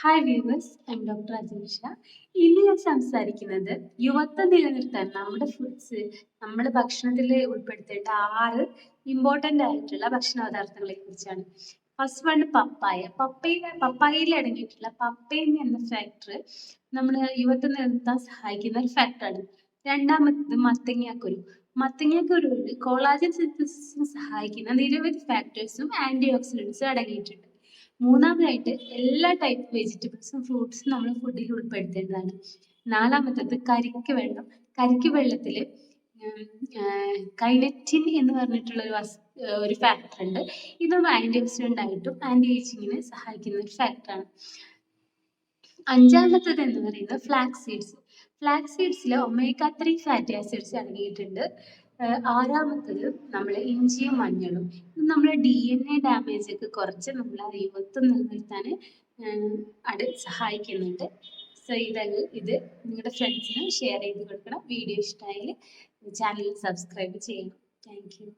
Hi viewers, I M doctor Ajinsha. ഇന്ന് ഞാൻ സംസാരിക്കുന്നത് യുവത്വം നിലനിർത്താൻ നമ്മുടെ ഫുഡ്സ്, നമ്മൾ ഭക്ഷണത്തിൽ ഉൾപ്പെടുത്തേണ്ട 6 ഇമ്പോർട്ടൻ്റ് ആയിട്ടുള്ള ഭക്ഷണ പദാർത്ഥങ്ങളെ കുറിച്ചാണ്. ഫസ്റ്റ് വൺ പപ്പായ. പപ്പായയിൽ അടങ്ങിയിട്ടുള്ള പപ്പൈൻ എന്ന ഫാക്ടർ നമ്മൾ യുവത്വം നിലനിർത്താൻ സഹായിക്കുന്ന ഒരു ഫാക്ടറാണ്. രണ്ടാമത്തത് മത്തങ്ങാക്കുരു. മത്തങ്ങാക്കുരുവിൽ കോളാജൻ സിന്തസിസിന് സഹായിക്കുന്ന നിരവധി ഫാക്ടേഴ്സും ആന്റി ഓക്സിഡൻസും അടങ്ങിയിട്ടുണ്ട്. മൂന്നാമതായിട്ട് എല്ലാ ടൈപ്പ് വെജിറ്റബിൾസും ഫ്രൂട്ട്സും നമ്മൾ ഫുഡിൽ ഉൾപ്പെടുത്തേണ്ടതാണ്. നാലാമത്തത് കരിക്ക് വെള്ളം. കരിക്ക് വെള്ളത്തിൽ കൈനറ്റിൻ എന്ന് പറഞ്ഞിട്ടുള്ള ഒരു ഫാക്ടർ ഉണ്ട്. ഇതും ആന്റി ഓക്സിഡന്റ് ആയിട്ടും ആന്റി ഏജിങ്ങിനെ സഹായിക്കുന്ന ഒരു ഫാക്ടറാണ്. അഞ്ചാമത്തത് എന്ന് പറയുന്നത് ഫ്ലാക്സ് സീഡ്സ്. ഫ്ലാക്സ് സീഡ്സിൽ ഒമേഗ 3 ഫാറ്റി ആസിഡ്സ് അടങ്ങിയിട്ടുണ്ട്. ആറാമത്തത് നമ്മൾ ഇഞ്ചിയും മഞ്ഞളും. നമ്മുടെ DNA ഡാമേജ് ഒക്കെ കുറച്ച് നമ്മൾ യുവത്വം നിലനിർത്താൻ അത് സഹായിക്കുന്നുണ്ട്. സോ ഇത് നിങ്ങളുടെ ഫ്രണ്ട്സിന് ഷെയർ ചെയ്ത് കൊടുക്കണം. വീഡിയോ ഇഷ്ടമായാൽ ചാനൽ സബ്സ്ക്രൈബ് ചെയ്യണം. Thank you.